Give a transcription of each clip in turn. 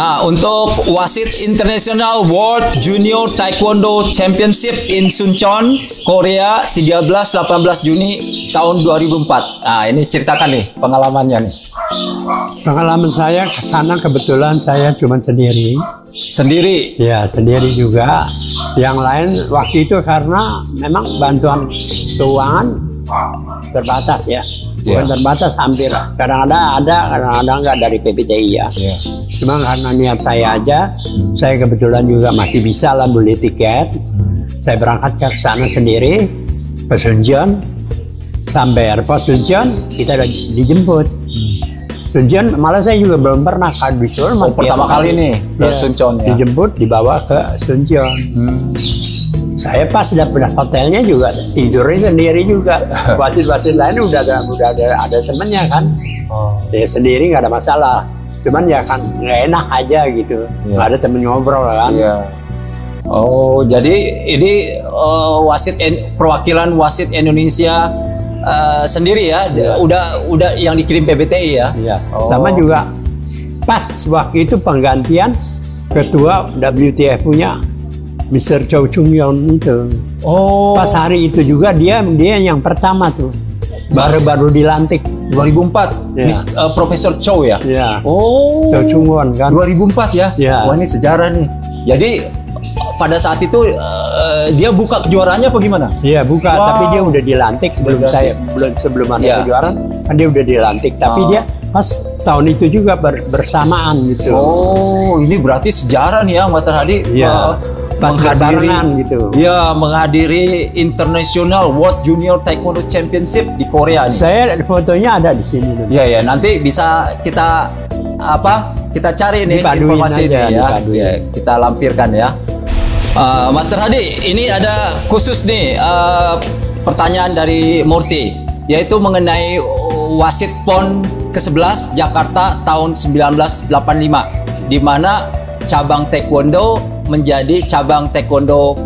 Nah, untuk wasit International World Junior Taekwondo Championship in Suncheon, Korea 13-18 Juni tahun 2004. Nah, ini ceritakan nih pengalamannya nih. Pengalaman saya ke sana kebetulan saya cuma sendiri. Sendiri? Ya, sendiri juga. Yang lain waktu itu karena memang bantuan keuangan terbatas ya. Bukan terbatas, hampir. Kadang-kadang ada, kadang-kadang enggak dari PPTI ya. Cuma karena niat saya aja, saya kebetulan juga masih bisa lah beli tiket. Saya berangkat ke sana sendiri, ke Suncheon. Sampai airport Suncheon, kita udah dijemput. Suncheon, malah saya juga belum pernah di Seoul. Pertama kali nih ke Suncheon ya? Dijemput, dibawa ke Suncheon. Saya pas dapat hotelnya juga tidurnya sendiri juga. Wasit-wasit lain udah ada temennya kan. Ya sendiri nggak ada masalah. Cuman ya kan nggak enak aja gitu. Nggak ada temen ngobrol kan. Oh, jadi ini perwakilan wasit Indonesia sendiri ya? Udah yang dikirim PBTI ya? Iya. Sama juga pas waktu itu penggantian ketua WTF punya Mr. Chow Chung Yeon itu. Oh. Pas hari itu juga dia yang pertama tuh. Baru dilantik 2004. Ya. Profesor Chow ya? Iya. Oh. Chow Chung Yeon kan. 2004 ya? Ya. Wah, ini sejarah nih. Jadi pada saat itu dia buka kejuaraannya apa gimana? Iya, buka. Wow. Tapi dia udah dilantik sebelum ada kejuaraan kan dia udah dilantik. Tapi dia pas tahun itu juga bersamaan gitu. Oh, ini berarti sejarah nih ya, Mas Hadi. Iya. Menghadiri gitu. Ya, menghadiri International World Junior Taekwondo Championship di Korea nih. Saya fotonya ada di sini. Iya, nanti bisa kita cari nih informasi ini ya. Kita lampirkan ya. Master Hadi, ini ada khusus nih pertanyaan dari Murti, yaitu mengenai wasit PON ke-11 Jakarta tahun 1985, di mana cabang taekwondo menjadi cabang taekwondo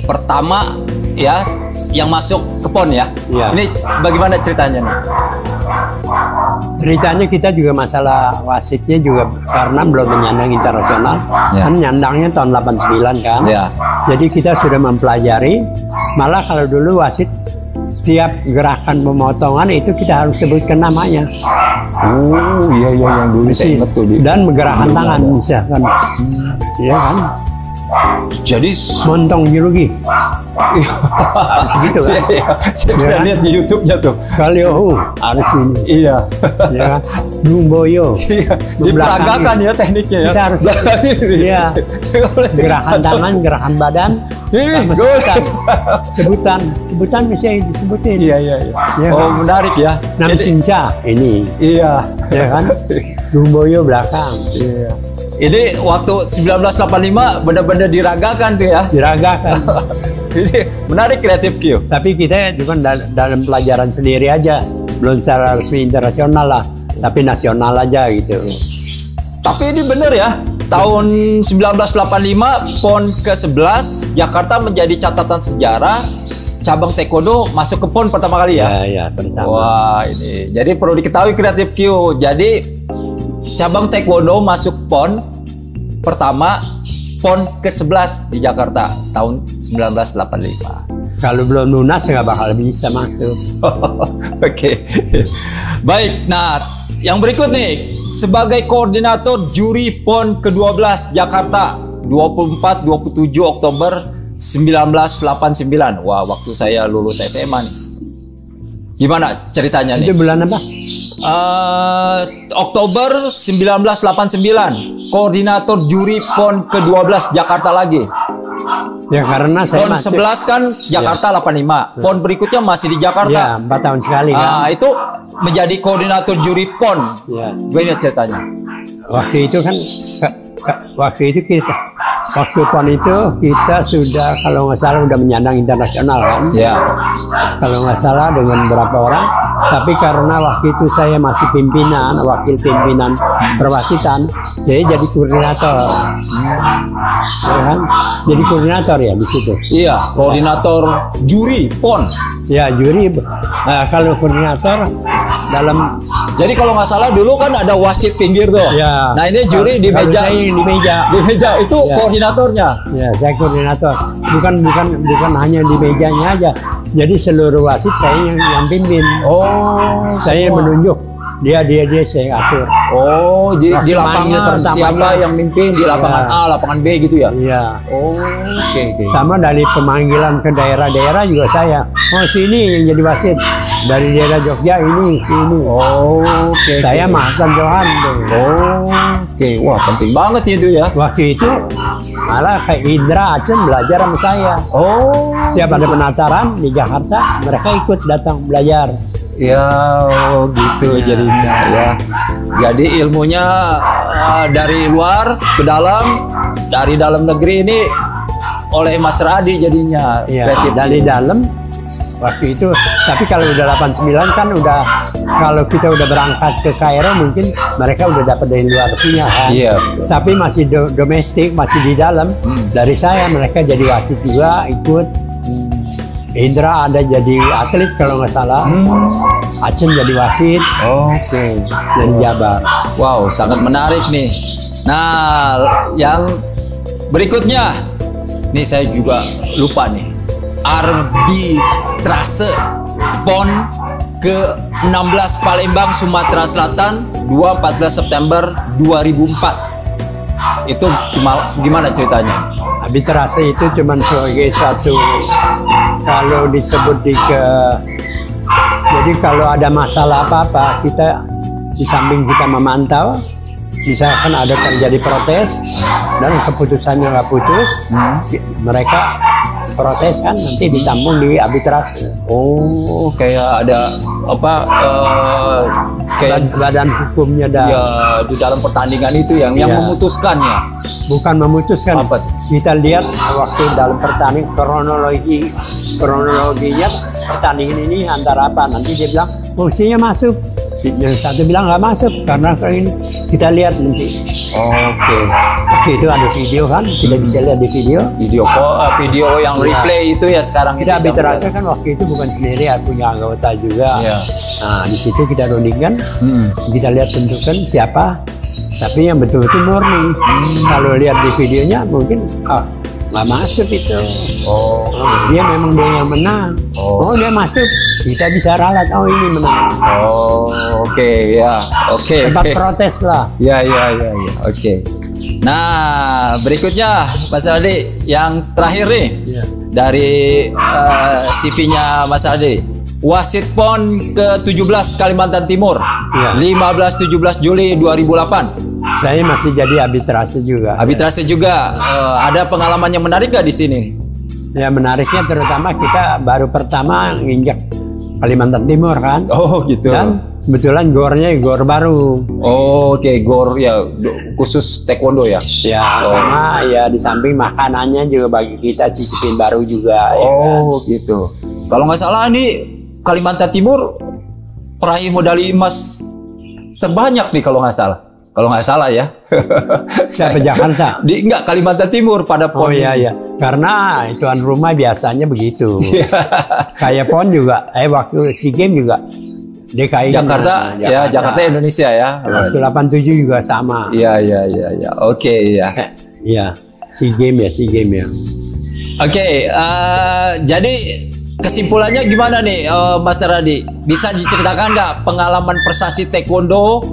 pertama ya yang masuk ke PON ya. Ini bagaimana ceritanya nih? Ceritanya kita juga masalah wasitnya juga karena belum menyandang internasional. Kan nyandangnya tahun 89 kan. Jadi kita sudah mempelajari. Malah kalau dulu wasit tiap gerakan pemotongan itu kita harus sebutkan namanya. Oh iya yang dulu saya ingat tuh. Dan gerakan tangan misalkan. Iya kan. Jadi montong biologi harus gitu kan? Saya pernah lihat di YouTube-nya tuh. Kalio harus ini. Iya. Ya. Dumboyo. Diperagakan ya tekniknya ya. Kita harus. Iya. Gerakan tangan, gerakan badan. Sebutan bisa disebutin. Iya. Oh menarik ya. Nam Sinca ini. Iya. Ya kan. Dumboyo belakang. Iya. Ini waktu 1985 benar-benar diragakan tuh ya. Diragakan. Ini menarik kreatif Q. Tapi kita cuma dalam pelajaran sendiri aja. Belum secara resmi internasional lah. Tapi nasional aja gitu. Tapi ini benar ya. Tahun 1985 PON ke-11 Jakarta menjadi catatan sejarah cabang taekwondo masuk ke PON pertama kali ya. Iya, pertama. Wah, ini. Jadi perlu diketahui kreatif Q. Jadi cabang taekwondo masuk PON pertama PON ke-11 di Jakarta tahun 1985. Kalau belum lunas nggak bakal bisa masuk. Oke. Baik, nah yang berikut nih, sebagai koordinator juri PON ke-12 Jakarta 24-27 Oktober 1989. Wah, waktu saya lulus SMA nih. Gimana ceritanya nih? Itu bulan apa? Oktober 1989. Koordinator juri PON ke-12 Jakarta lagi. Ya karena saya PON 11 kan Jakarta 85. PON berikutnya masih di Jakarta. Ya, 4 tahun sekali kan. Itu menjadi koordinator juri PON. Ya. Gimana ceritanya? Waktu itu kan waktu PON itu kita sudah kalau nggak salah udah menyandang internasional kan. Ya. Kalau nggak salah dengan berapa orang. Tapi karena waktu itu saya masih wakil pimpinan perwasitan, jadi koordinator. Ya kan? Jadi koordinator ya di situ. Iya, koordinator juri PON. Ya juri. Kalau koordinator dalam. Jadi kalau nggak salah dulu kan ada wasit pinggir tuh. Ya. Nah ini juri di meja. Di meja itu ya. Koordinatornya. Ya, saya koordinator. Bukan hanya di mejanya aja. Jadi seluruh wasit saya yang pimpin. Oh, saya yang menunjuk. Dia saya atur. Oh, di lapangan siapa yang mimpin di lapangan ya. A, lapangan B gitu ya? Iya. Oh, oke. Sama dari pemanggilan ke daerah-daerah juga saya. Oh, sini yang jadi wasit. Dari daerah Jogja ini, sini. Oh, oke. Saya Hasan Johan. Oh, oke. Wah, penting banget itu ya. Waktu itu malah kayak Indra Acen belajar sama saya. Oh. Setiap ada penataran di Jakarta, mereka ikut datang belajar. Ya, oh gitu jadinya ya. Jadi ilmunya dari luar ke dalam, dari dalam negeri ini oleh Mas Radi jadinya. Ya, dari dalam waktu itu. Tapi kalau udah 89 kan udah, kalau kita udah berangkat ke Kairo mungkin mereka udah dapat dari luar punya kan. Iya. Tapi masih domestik, masih di dalam. Dari saya mereka jadi wasit juga ikut. Indra ada jadi atlet kalau nggak salah. Acen jadi wasit. Oke. Jadi Jabar. Wow, sangat menarik nih. Nah, yang berikutnya, nih saya juga lupa nih. Arbitrase PON ke-16 Palembang, Sumatera Selatan, 14 September 2004. Itu gimana ceritanya? Arbitrase itu cuma sebagai suatu, kalau disebut jadi kalau ada masalah apa-apa, kita di samping kita memantau, misalkan ada terjadi protes dan keputusannya nggak putus, mereka protes kan nanti ditampung di arbitrase. Oh, kayak ada apa? Kayak badan hukumnya ya, di dalam pertandingan itu yang memutuskannya. Bukan memutuskan. Apa? Kita lihat waktu dalam pertandingan kronologinya pertandingan ini antara apa, nanti dia bilang posisinya masuk, yang satu bilang nggak masuk karena ini kita lihat nanti. Oke. Itu ada video kan, kita bisa lihat di video yang replay itu ya sekarang. Kita arbitrase kan waktu itu bukan sendiri, punya anggota juga. Ya. Nah di situ kita rundingkan, kita lihat tentukan siapa, tapi yang betul-betul murni. Kalau lihat di videonya mungkin nggak masuk itu. Dia memang dia yang menang. Dia masuk, kita bisa ralat. Ini menang. Oke. Tempat protes lah. Ya. Oke. Nah, berikutnya Mas Aldi, yang terakhir nih dari CV-nya Mas Aldi. Wasit PON ke-17 Kalimantan Timur, 15-17 Juli 2008. Saya masih jadi arbitrase juga. Arbitrase juga. Ada pengalaman yang menarik gak di sini? Ya menariknya terutama kita baru pertama nginjak Kalimantan Timur kan. Oh gitu. Dan kebetulan gornya gor baru. Oke, gor ya khusus taekwondo ya. Ya, karena ya di samping makanannya juga bagi kita cicipin baru juga. Gitu. Kalau nggak salah nih Kalimantan Timur peraih medali emas terbanyak nih kalau nggak salah. Kalau nggak salah ya. Siapa Jakarta? Enggak, Kalimantan Timur pada PON. Oh iya. Karena tuan rumah biasanya begitu. Kayak PON juga, waktu SEA Games juga. DKI Jakarta, ya Jakarta Indonesia ya. Waktu 87 juga sama. Iya. Oke, ya. Iya, SEA Games ya. Oke, jadi kesimpulannya gimana nih, Mas Radi? Bisa diceritakan nggak pengalaman prestasi taekwondo,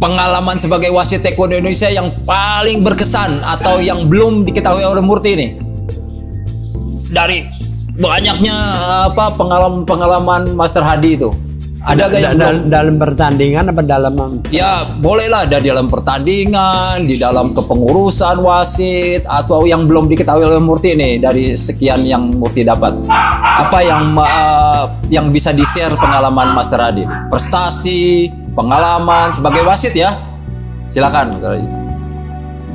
pengalaman sebagai wasit taekwondo Indonesia yang paling berkesan atau yang belum diketahui oleh Murti nih? Dari banyaknya pengalaman Master Hadi itu. Ada gak yang dalam pertandingan apa dalam? Ya bolehlah, ada di dalam pertandingan, di dalam kepengurusan wasit, atau yang belum diketahui oleh Murti nih dari sekian yang Murti dapat. Apa yang bisa di-share pengalaman Master Hadi? Prestasi, pengalaman sebagai wasit ya. Silakan.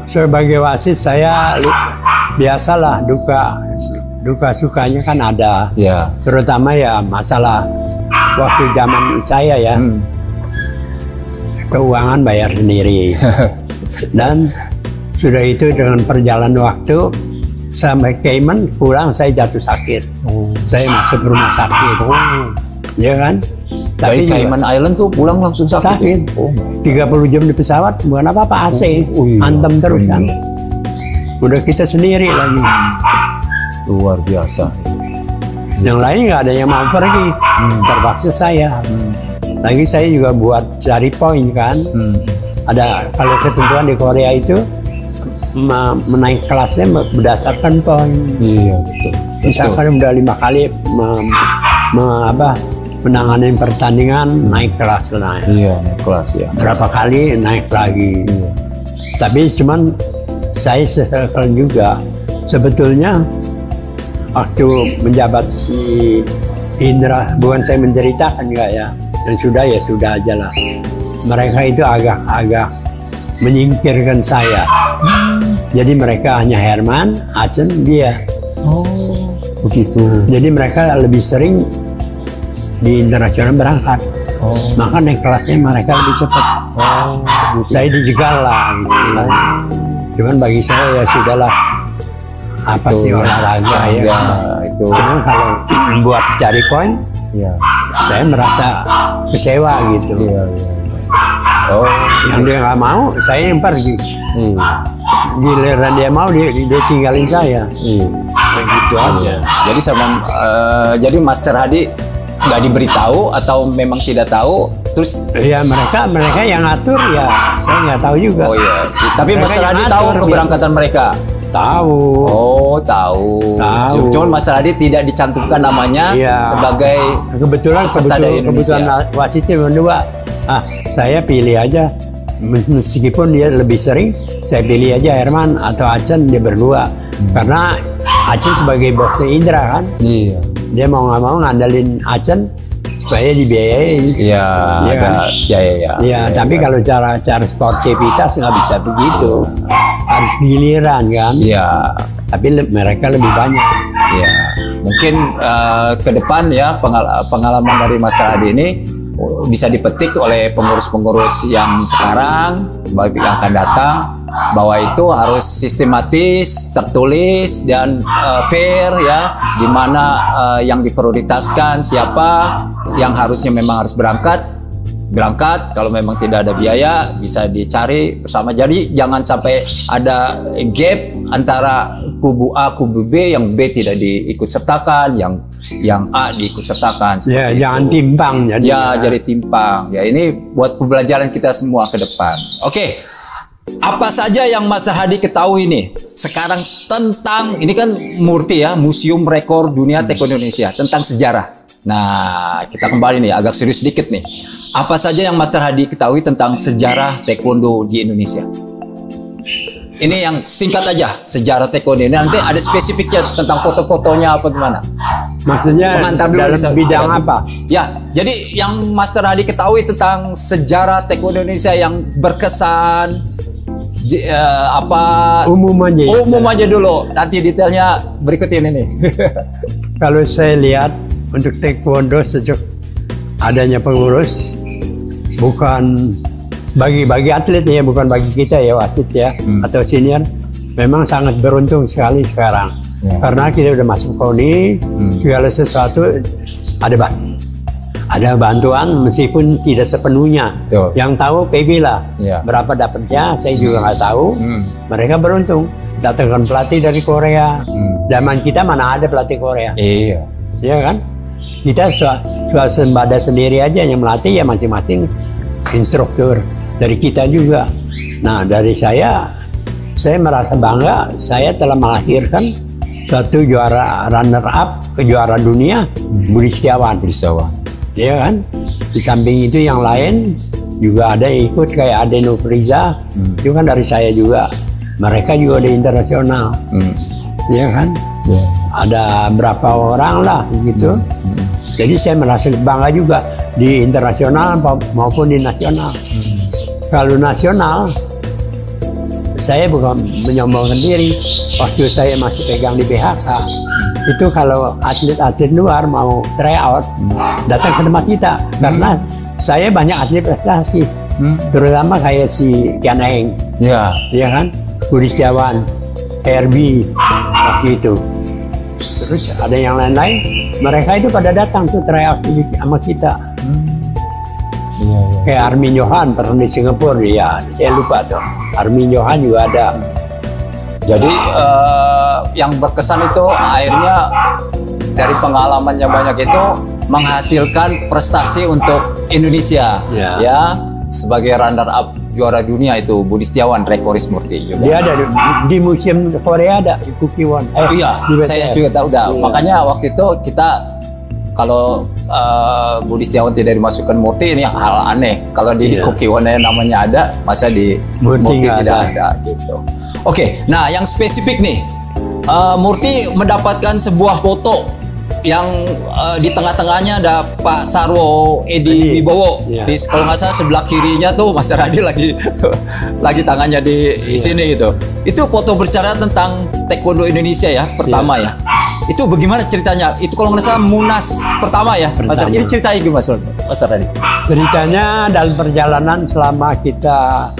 Sebagai wasit saya biasalah duka sukanya kan ada. Ya. Terutama ya masalah waktu zaman saya ya, keuangan bayar sendiri. Dan sudah itu dengan perjalanan waktu sampai Cayman pulang saya jatuh sakit. Saya masuk rumah sakit. Ya kan? Dari Cayman Island tuh pulang langsung sakit. Oh, 30 jam di pesawat, bukan apa-apa, AC, antem terus kan. Udah kita sendiri lagi. Luar biasa. Yang lain nggak ada yang mau pergi, terpaksa saya. Lagi saya juga buat cari poin kan. Ada kalau ketentuan di Korea itu menaik kelasnya berdasarkan poin. Iya betul. Misalkan udah 5 kali menangani pertandingan, naik kelas lah. Iya, naik kelas ya. Berapa kali naik lagi. Iya. Tapi cuman saya sesekal juga. Sebetulnya waktu menjabat si Indra, bukan saya menceritakan enggak ya. Dan ya sudah aja lah. Mereka itu agak menyingkirkan saya. Jadi mereka hanya Herman, Acen, dia. Oh, begitu. Jadi mereka lebih sering di internasional berangkat. Oh. Maka naik kelasnya mereka lebih cepat. Oh, gitu. Saya dijegal lah gitu. Cuman bagi saya ya sudahlah. Apa sih olahraga ya? Itu. Cuman kalau buat cari poin, ya. saya merasa kecewa gitu. Iya. Oh, yang dia nggak mau, saya yang pergi. Giliran dia mau, dia tinggalin saya. Begitu aja. Jadi jadi Master Hadi nggak diberitahu atau memang tidak tahu, terus? Ya mereka yang ngatur ya, saya nggak tahu juga. Oh iya. Tapi mereka Master Hadi tahu keberangkatan mereka. Tahu. Oh, tahu. Cuman Master Hadi tidak dicantumkan namanya sebagai kebetulan wasitnya berdua. Saya pilih aja. Meskipun dia lebih sering, saya pilih aja Herman atau Acen, dia berdua. Karena Acen sebagai bosnya Indra kan. Iya. Dia mau nggak mau ngandalin Acen supaya dibiayai. Iya. Kan? Iya. Tapi kalau cara sportivitas nggak bisa begitu. Harus giliran kan. Iya. Tapi mereka lebih banyak. Iya. Mungkin ke depan ya pengalaman dari Master Hadi ini bisa dipetik oleh pengurus-pengurus yang sekarang, bagi yang akan datang, bahwa itu harus sistematis, tertulis dan fair ya, di mana yang diprioritaskan siapa yang harusnya memang harus berangkat, kalau memang tidak ada biaya bisa dicari bersama. Jadi jangan sampai ada gap antara kubu A, kubu B, yang B tidak diikut sertakan, yang A diikut sertakan. Ya, jangan timpang. Jadi timpang. Ya, ini buat pembelajaran kita semua ke depan. Oke. Apa saja yang Master Hadi ketahui nih sekarang tentang, ini kan Murti ya, Museum Rekor Dunia Taekwondo Indonesia, tentang sejarah. Nah, kita kembali nih, agak serius sedikit nih. Apa saja yang Master Hadi ketahui tentang sejarah Taekwondo di Indonesia? Ini yang singkat aja, sejarah Taekwondo. Ini nanti ada spesifiknya tentang foto-fotonya apa gimana? Maksudnya dalam bidang apa? Ya, jadi yang Master Hadi ketahui tentang sejarah Taekwondo Indonesia yang berkesan, umum aja dulu. Nanti detailnya berikut ini nih. Kalau saya lihat untuk Taekwondo sejak adanya pengurus, bukan bagi atletnya, bukan bagi kita ya, wasit ya, atau senior, memang sangat beruntung sekali sekarang. Karena kita udah masuk KONI, segala sesuatu ada bantuan meskipun tidak sepenuhnya. Yang tahu PB lah, berapa dapatnya saya juga nggak tahu. Mereka beruntung datangkan pelatih dari Korea. Zaman kita mana ada pelatih Korea? Iya kan? Kita swasembada sendiri aja, yang melatih ya masing-masing instruktur dari kita juga. Nah, dari saya merasa bangga saya telah melahirkan satu juara runner up ke juara dunia, Budi Setiawan. Iya kan? Di samping itu yang lain juga ada yang ikut kayak Ade Nufriza, itu kan dari saya juga. Mereka juga di internasional. Iya kan? Ada berapa orang lah gitu. Jadi saya merasa bangga juga di internasional maupun di nasional. Kalau nasional, saya bukan menyombongkan diri. Waktu saya masih pegang di BHK, itu kalau atlet-atlet luar mau tryout, datang ke tempat kita. Karena saya banyak atlet prestasi, terutama kayak si Kian Eng, ya kan, Budi Setiawan, Herbie, waktu itu. Terus ada yang lain-lain, mereka itu pada datang tuh tryout sama kita. Kayak Armin Johan pernah di Singapura, ya saya lupa tuh. Armin Johan juga ada. Jadi yang berkesan itu akhirnya dari pengalaman yang banyak itu menghasilkan prestasi untuk Indonesia, ya sebagai runner up juara dunia itu Budi Setiawan, Rekoris Murti juga. Dia ada di museum Korea ada di Kukiwon. Iya, saya juga tahu dah. Iya. Makanya waktu itu kita kalau Budi Setiawan tidak dimasukkan Murti ini hal aneh. Kalau di Kukiwon namanya ada, masa di Murti tidak ada gitu. Oke, nah yang spesifik nih, Murti mendapatkan sebuah foto yang di tengah-tengahnya ada Pak Sarwo Edi Wibowo. Di kalau nggak salah sebelah kirinya tuh Mas Radi lagi tangannya di sini gitu. Itu foto berbicara tentang Taekwondo Indonesia ya pertama ya. Itu bagaimana ceritanya? Itu kalau nggak salah Munas pertama ya. Mas Radi, ini ceritanya gimana Mas Radi? Ceritanya dalam perjalanan selama kita,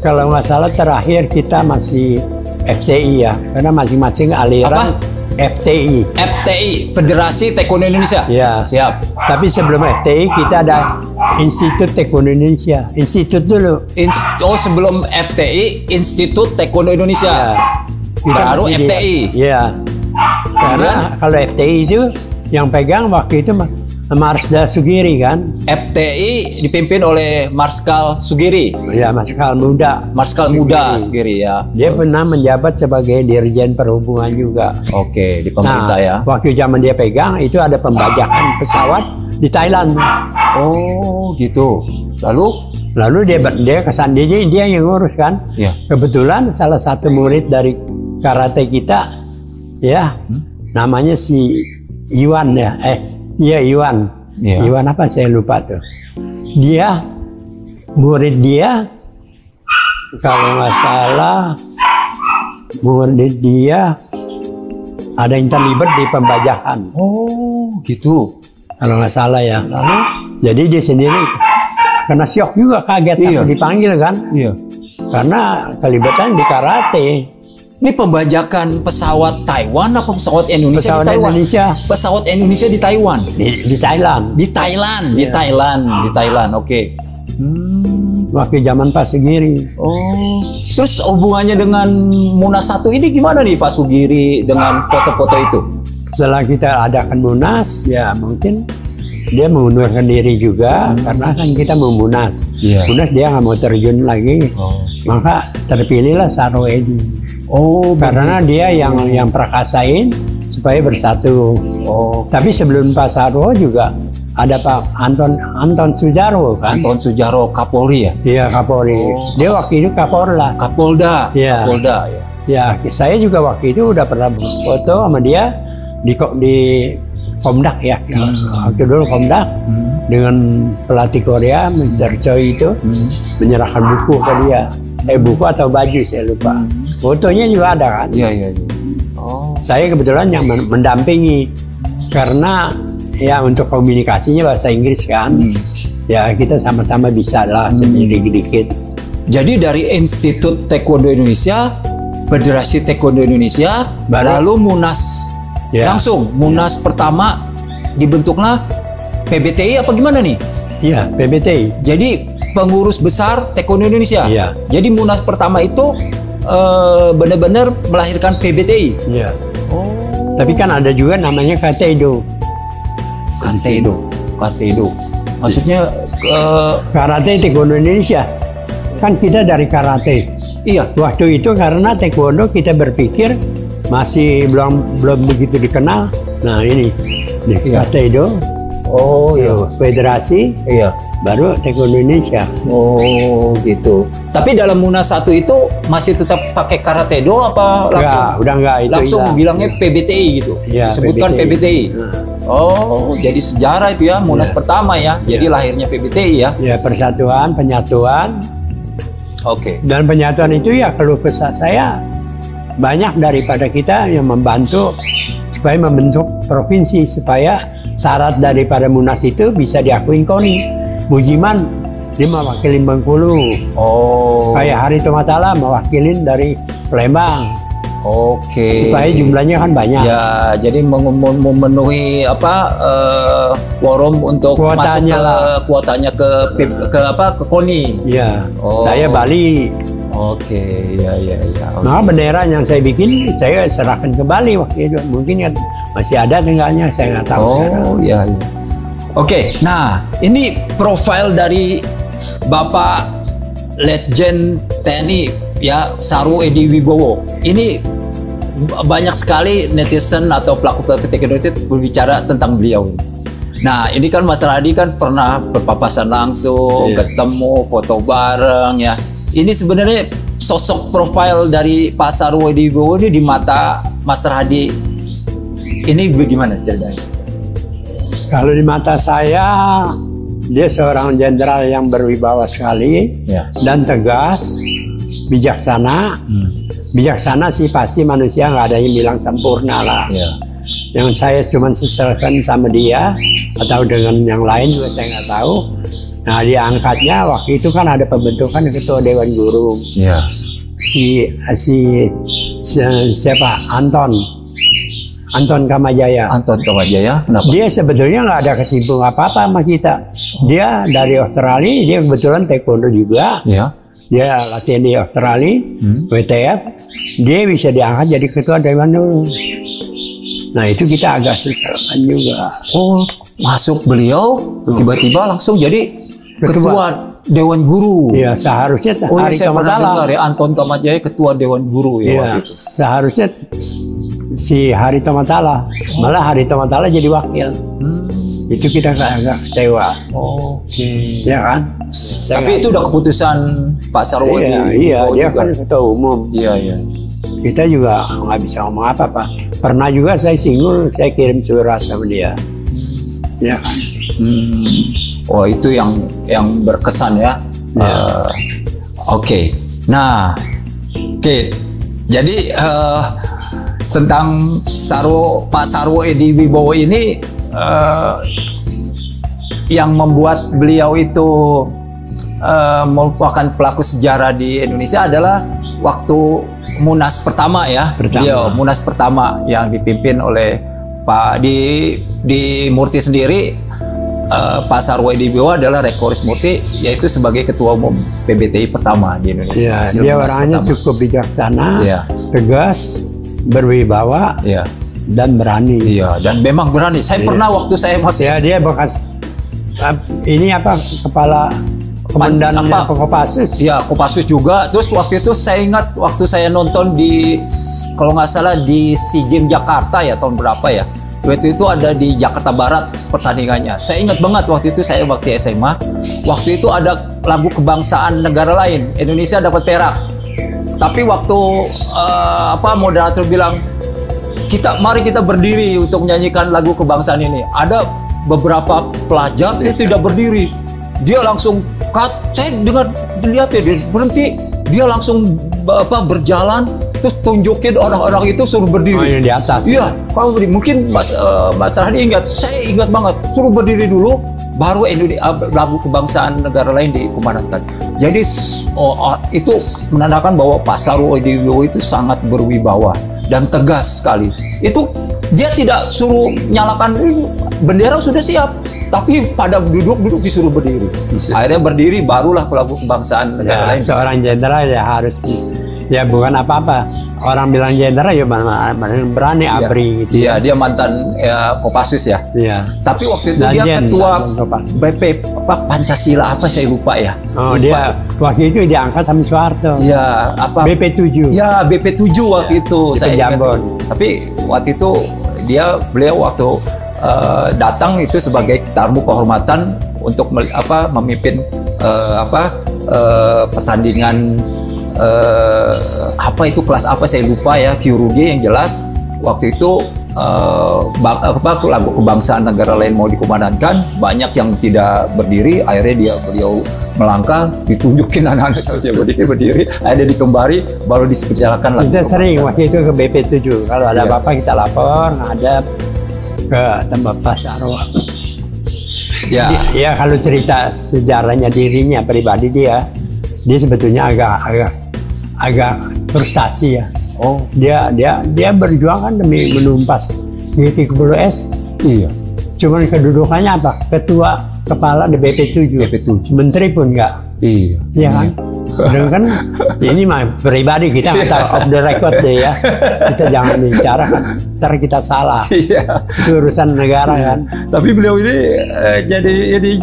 kalau nggak salah terakhir kita masih FTI ya, karena masing-masing aliran. Apa? FTI, Federasi Taekwondo Indonesia. Ya, siap. Tapi sebelum FTI kita ada Institut Taekwondo Indonesia. Institut dulu. Sebelum FTI, Institut Taekwondo Indonesia. Baru FTI. Iya. Karena kalau FTI itu yang pegang waktu itu Marsda Sugiri kan. FTI dipimpin oleh Marskal Sugiri. Ya, Marskal Muda Sugiri ya. Dia pernah menjabat sebagai Dirjen Perhubungan juga. Oke, di pemerintah ya. Waktu zaman dia pegang itu ada pembajakan pesawat di Thailand. Oh, gitu. Lalu dia kesan dia yang ngurus kan. Ya. Kebetulan salah satu murid dari karate kita ya, namanya si Iwan ya. Iya Iwan, Iwan apa saya lupa tuh. Dia murid dia kalau nggak salah murid dia ada yang terlibat di pembajakan. Oh gitu. Kalau nggak salah ya. Lalu jadi dia sendiri kena syok juga, kaget dipanggil kan. Iya. Karena kelibatan di karate. Ini pembajakan pesawat Taiwan apa pesawat Indonesia? Pesawat di Taiwan? Pesawat Indonesia di Taiwan. Di Thailand. Di Thailand. Oke. Waktu zaman Pak Sugiri. Oh. Terus hubungannya dengan Munas 1 ini gimana nih Pak Sugiri dengan foto-foto itu? Setelah kita adakan Munas, ya mungkin dia mengundurkan diri juga karena kan kita mau Munas. Munas dia nggak mau terjun lagi. Maka terpilihlah Sarwo Edi. Oh, karena dia yang prakasain supaya bersatu. Oh, tapi sebelum Pak Sarwo juga ada Pak Anton Sujarwo kan? Anton Sujarwo Kapolri ya? Iya Kapolri. Oh. Dia waktu itu Kapolda. Ya. Kapolda ya. Ya, saya juga waktu itu udah pernah foto sama dia di Komdak ya. Waktu dulu Komdak dengan pelatih Korea Mr. Choi itu menyerahkan buku ke dia. Buku atau baju saya lupa. Fotonya juga ada kan? Iya. Oh. Saya kebetulan yang mendampingi karena ya untuk komunikasinya bahasa Inggris kan. Ya kita sama-sama bisa lah sedikit-sedikit. Jadi dari Institut Taekwondo Indonesia, Federasi Taekwondo Indonesia, lalu Munas langsung Munas pertama dibentuklah PBTI apa gimana nih? Iya PBTI. Jadi pengurus besar Taekwondo Indonesia. Iya. Jadi Munas pertama itu benar-benar melahirkan PBTI. Iya. Oh. Tapi kan ada juga namanya Katedo. Maksudnya Karate Taekwondo Indonesia. Kan kita dari karate. Iya. Waktu itu karena Taekwondo kita berpikir masih belum begitu dikenal. Nah ini Katedo. Oh iya. Federasi. Iya. Baru Taekwondo Indonesia. Oh gitu. Tapi dalam Munas 1 itu masih tetap pakai Karate Do apa langsung? Udah enggak itu. Langsung bilangnya PBTI gitu. Ya, disebutkan PBTI. Oh, jadi sejarah itu ya Munas pertama ya. Jadi lahirnya PBTI ya. Ya, persatuan, penyatuan. Oke. Dan penyatuan itu ya kalau kesah saya banyak daripada kita yang membantu supaya membentuk provinsi supaya syarat daripada Munas itu bisa diakuin KONI. Mujiman dia mewakili Bengkulu. Oh. Kayak Hari Tomatala mewakilin dari Palembang. Oke. Supaya jumlahnya kan banyak. Ya, jadi memenuhi quorum untuk kuotanya masuk ke kuotanya ke KONI. Iya. Oh. Saya Bali. Oke, ya. Okay. Nah, bendera yang saya bikin saya serahkan ke Bali waktu itu. Mungkin masih ada enggaknya, saya nggak tahu. Oh, iya. Oke, nah ini profil dari Bapak Letjen TNI ya Sarwo Edi Wibowo. Ini banyak sekali netizen atau pelaku teknologi berbicara tentang beliau. Nah, ini kan Mas Radi kan pernah berpapasan langsung, ketemu, foto bareng ya. Ini sebenarnya sosok profil dari Pak Sarwo Edi Wibowo ini di mata Mas Radi ini bagaimana ceritanya? Kalau di mata saya, dia seorang jenderal yang berwibawa sekali dan tegas, bijaksana. Bijaksana sih pasti manusia nggak ada yang bilang sempurna lah. Yang saya cuma sesalkan sama dia atau dengan yang lain juga saya nggak tahu. Nah, diangkatnya waktu itu kan ada pembentukan ketua Dewan Guru. Siapa? Anton Kamajaya. Anton Kamajaya, kenapa? Dia sebetulnya nggak ada kecimpung apa-apa sama kita. Dia dari Australia, dia kebetulan taekwondo juga. Dia latihan di Australia, WTF. Dia bisa diangkat jadi ketua Dewan dulu. Nah, itu kita agak sesalkan juga. Oh, masuk beliau tiba-tiba langsung jadi ketua Dewan Guru. Iya, seharusnya Hari Tomatala. Dengar ya, Anton Kamajaya ketua Dewan Guru ya. Seharusnya si Hari Tomatala, malah Hari Tomatala jadi wakil. Itu kita agak kecewa. Oke. Ya kan? Tapi itu udah keputusan Pak Sarwo. Iya, dia kan ketua umum. Iya. Kita juga nggak bisa ngomong apa-apa. Pernah juga saya singgul, saya kirim surat sama dia. Ya kan? Oh, itu yang berkesan ya. Oke. Nah, jadi tentang Pak Sarwo Edi Wibowo ini yang membuat beliau itu merupakan pelaku sejarah di Indonesia adalah waktu Munas pertama ya. Munas pertama yang dipimpin oleh Pak di Murti sendiri. Pak Sarwo Edi Wibowo adalah Rekoris Murti, yaitu sebagai ketua umum PBTI pertama di Indonesia. Dia orangnya cukup bijaksana, tegas, berwibawa, dan berani. Iya, dan memang berani. Saya pernah waktu saya masih. Dia bekas ini kepala komandan Kopassus. Iya, Kopassus juga. Terus waktu itu saya ingat waktu saya nonton kalau nggak salah di SEA Games Jakarta ya tahun berapa ya. Waktu itu ada di Jakarta Barat pertandingannya. Saya ingat banget waktu itu saya waktu SMA. Waktu itu ada lagu kebangsaan negara lain. Indonesia dapat perak. Tapi waktu moderator bilang mari kita berdiri untuk menyanyikan lagu kebangsaan ini. Ada beberapa pelajar dia tidak berdiri. Dia langsung saya lihat dia berhenti. Dia langsung berjalan. Terus tunjukin orang-orang itu suruh berdiri. Oh, yang di atas. Iya, kalau mungkin Mas Radi ingat, saya ingat banget suruh berdiri dulu, baru lagu kebangsaan negara lain dikumandangkan. Jadi itu menandakan bahwa Pak Sarwo Edi Wibowo itu sangat berwibawa dan tegas sekali. Itu dia tidak suruh nyalakan bendera sudah siap, tapi pada duduk disuruh berdiri. Akhirnya berdiri, barulah lagu kebangsaan negara lain. Seorang jenderal ya harus. Ya bukan apa-apa. Orang bilang jenderal ya berani abri gitu. Iya, dia mantan Kopassus ya. Iya. Tapi waktu itu dia ketua BP Pancasila saya lupa ya. Oh, dia waktu itu diangkat sama Soeharto. Iya, BP7. Ya, BP7 waktu itu saya ingat. Tapi waktu itu beliau waktu datang itu sebagai tamu kehormatan untuk memimpin pertandingan itu kelas apa saya lupa ya, Kyuruge yang jelas waktu itu lagu kebangsaan negara lain mau dikumandangkan, banyak yang tidak berdiri, akhirnya beliau melangkah, ditunjukin anak-anak saya berdiri, akhirnya dikembari, baru diperjalankan lagu. Kita sering waktu itu ke BP7, kalau ada apa-apa kita lapor, ada ke tempat Pak Sarwo. Ya kalau cerita sejarahnya dirinya pribadi dia sebetulnya agak frustasi ya. Oh, dia berjuang kan demi menumpas G30S. Iya. Cuman kedudukannya apa? Ketua kepala DBP7. Menteri pun enggak. Iya. Iya kan? Dan kan ini mah pribadi kita nggak tahu, off the record deh ya. Kita jangan bicara kan, ntar kita salah. Iya. Itu urusan negara kan. Tapi beliau ini jadi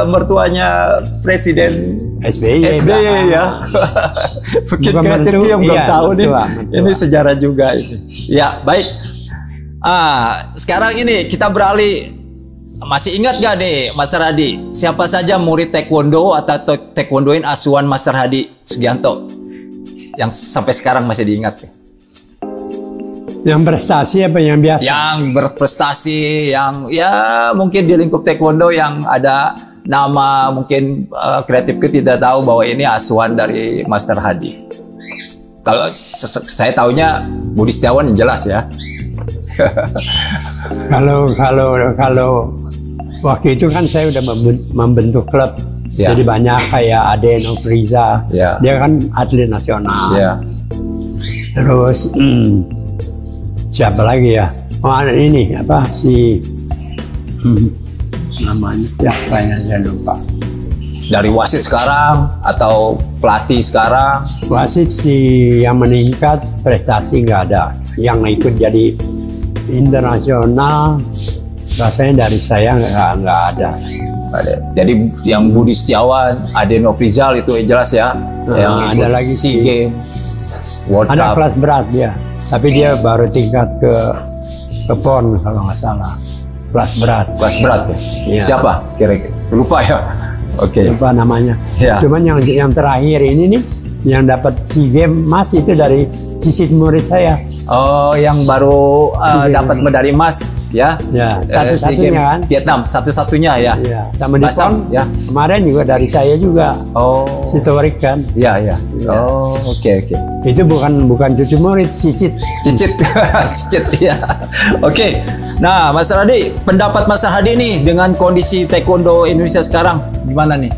mertuanya Presiden SBY ya. Mungkin kreatif yang belum tahu nih. Ini sejarah juga itu. Ya baik. Sekarang ini kita beralih. Masih ingat gak nih Master Hadi, siapa saja murid taekwondo atau taekwondoin asuhan Master Hadi Sugianto yang sampai sekarang masih diingat? Yang prestasi apa yang biasa? Yang berprestasi, yang ya mungkin di lingkup taekwondo yang ada nama, mungkin kreatifku tidak tahu bahwa ini asuhan dari Master Hadi. Kalau saya tahunya Budi Setiawan yang jelas ya. Kalau waktu itu kan saya udah membentuk klub, jadi banyak kayak Ade Nofriza, dia kan atlet nasional. Terus siapa lagi ya? Oh ini apa si namanya? Siapa yang saya lupa. Dari wasit sekarang atau pelatih sekarang? Wasit sih yang meningkat, prestasi nggak ada. Yang ikut jadi internasional rasanya dari saya nggak ada. Jadi yang Budi Setiawan, Ade Nofrizal itu jelas ya. Yang ada lagi SEA Games, World ada Cup. kelas berat dia, tapi dia baru tingkat ke PON kalau nggak salah. Kelas berat. Kelas berat ya. Ya. Siapa? Kira-kira lupa ya. Oke. Lupa namanya. Ya. Cuman yang terakhir ini nih, yang dapat SEA Games Mas itu dari cicit murid saya. Oh, yang baru dapat medali emas ya? Ya, satu-satunya kan? Vietnam, satu-satunya ya. Iya, sama di PON ya. Kemarin juga dari saya juga. Oh. Sitorik kan? Iya. Oh, oke. Itu bukan cucu murid, cicit. Cicit ya. Oke. Nah, Mas Hadi, pendapat Mas Hadi nih dengan kondisi taekwondo Indonesia sekarang gimana nih?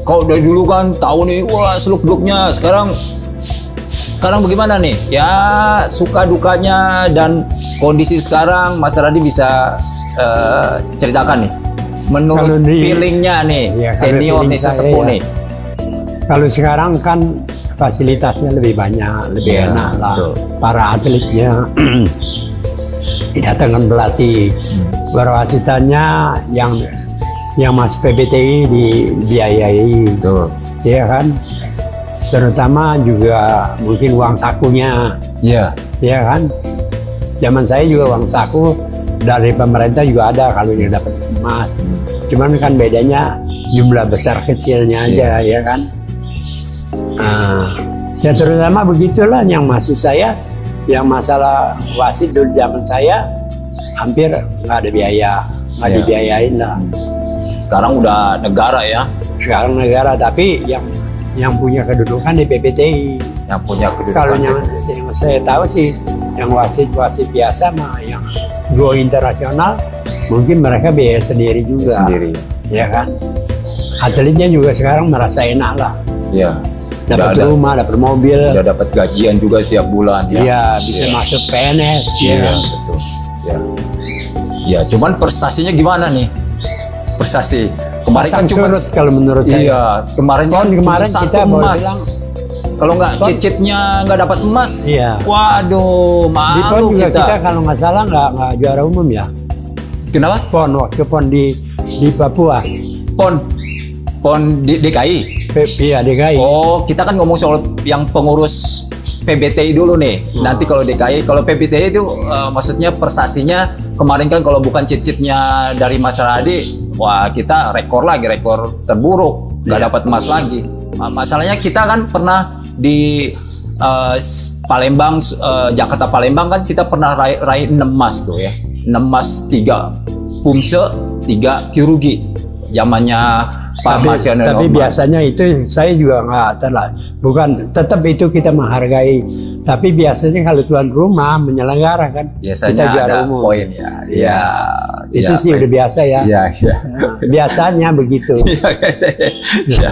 Kau dari dulu kan tahu nih, wah seluk-beluknya. Sekarang bagaimana nih? Ya suka dukanya dan kondisi sekarang Mas Hadi bisa ceritakan nih. Menurut feelingnya nih, ya, senior nih, sesepuh nih. Kalau sekarang kan fasilitasnya lebih banyak, lebih enak lah. Betul. Para atletnya didatangkan pelatih, berwasitannya yang masuk PBTI dibiayai, betul. Iya kan? Terutama juga mungkin uang sakunya. Iya kan? Zaman saya juga uang saku dari pemerintah juga ada kalau yang dapat emas. Cuman kan bedanya jumlah besar kecilnya aja, ya kan? Ya terutama begitulah yang maksud saya, yang masalah wasit dulu zaman saya hampir nggak ada biaya, nggak dibiayain lah. Sekarang udah negara ya? Sekarang negara, tapi yang punya kedudukan di PBTI. Yang punya kedudukan. Kalau yang saya tahu sih, yang wasit biasa mah, yang go internasional, mungkin mereka biaya sendiri juga. Ya kan? Atletnya juga sekarang merasa enak lah. Iya. Dapat rumah, dapat mobil. Udah dapat gajian juga setiap bulan. Iya, bisa masuk PNS. Iya, betul. Ya, cuman prestasinya gimana nih? Prestasi. Kemarin kan cuma surut kalau menurut saya. Iya, kemarin kita emas. Kalau nggak cicitnya nggak dapat emas. Iya. Waduh, malu di PON juga kita kalau nggak salah nggak juara umum ya. Kenapa? Waktu PON di Papua. PON di DKI. Iya, DKI. Oh, kita kan ngomong soal yang pengurus PBTI dulu nih. Nanti kalau DKI, kalau PBTI itu maksudnya prestasinya kemarin kan kalau bukan cicitnya dari Mas Hadi, wah kita rekor terburuk, nggak dapat emas lagi. Masalahnya kita kan pernah di Palembang, Jakarta Palembang kan kita pernah raih 6 emas tuh ya, 6 emas, 3 pumse, 3 kyurugi, zamannya Pak Marsiono. Tapi biasanya itu saya juga nggak bukan, tetap itu kita menghargai. Tapi biasanya kalau tuan rumah menyelenggarakan, biasanya kita juara ada umum. Poin ya. Iya. Itu sih udah biasa ya. Iya. Biasanya begitu. Iya.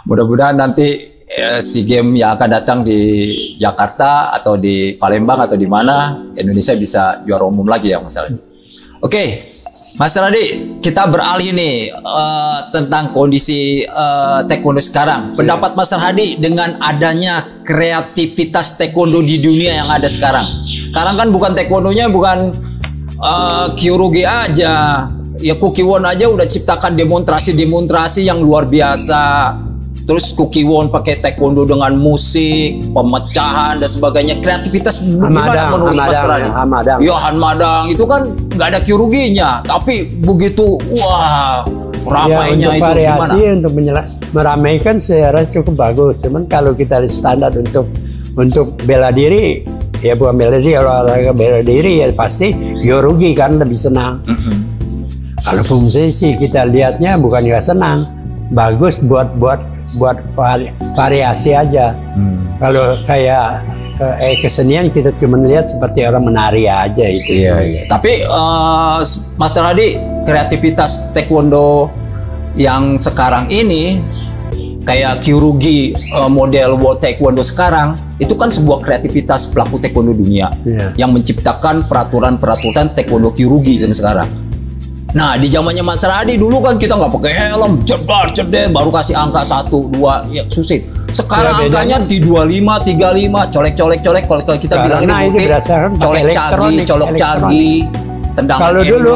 Mudah-mudahan nanti SEA Games yang akan datang di Jakarta atau di Palembang atau di mana, Indonesia bisa juara umum lagi ya Mas Radi. Oke, Mas Radi, kita beralih nih tentang kondisi taekwondo sekarang. Pendapat Mas Radi dengan adanya kreativitas taekwondo di dunia yang ada sekarang. Sekarang kan bukan taekwondonya bukan Kyorugi aja. Ya Kukiwon aja udah ciptakan demonstrasi yang luar biasa. Terus Kukiwon pakai taekwondo dengan musik, pemecahan dan sebagainya. Kreativitas gimana menurut Mas Radi? Ya Hanmadang itu kan nggak ada Kyoruginya, tapi begitu wah ramainya ya, untuk itu variasi gimana? Untuk meramaikan secara cukup bagus. Cuman kalau kita standar untuk bela diri, ya bukan bela diri, olahraga bela diri ya pasti Kyorugi kan lebih senang. Kalau fungsi sih kita lihatnya bukan nggak senang, bagus buat variasi aja. Kalau kayak kesenian kita cuma lihat seperti orang menari aja itu. Iya. Tapi Mas Radi, kreativitas taekwondo yang sekarang ini kayak Kyorugi model World Taekwondo sekarang itu kan sebuah kreativitas pelaku taekwondo dunia yang menciptakan peraturan taekwondo Kyorugi sekarang. Nah di zamannya Mas Radi dulu kan kita nggak pakai helm, jedar baru kasih angka 1, 2 ya susit. Sekarang angkanya di 25, 35, colek kalau kita bilang ini colek cagi, tendangan. Kalau dulu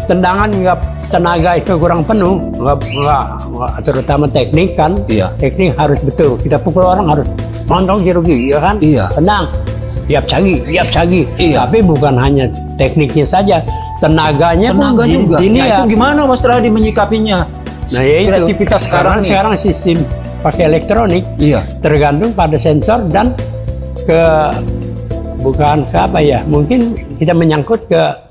tendangan nggak tenaga itu kurang penuh, nggak terutama teknik kan. Teknik harus betul. Kita pukul orang harus nonton Kyorugi, ya kan? Tenang, siap cagi. Tapi bukan hanya tekniknya saja, tenaganya juga. Nah, itu gimana Mas Radi menyikapinya? Nah, ya kreativitas sekarang sistem pakai elektronik, tergantung pada sensor dan bukan ke apa ya? Mungkin kita menyangkut ke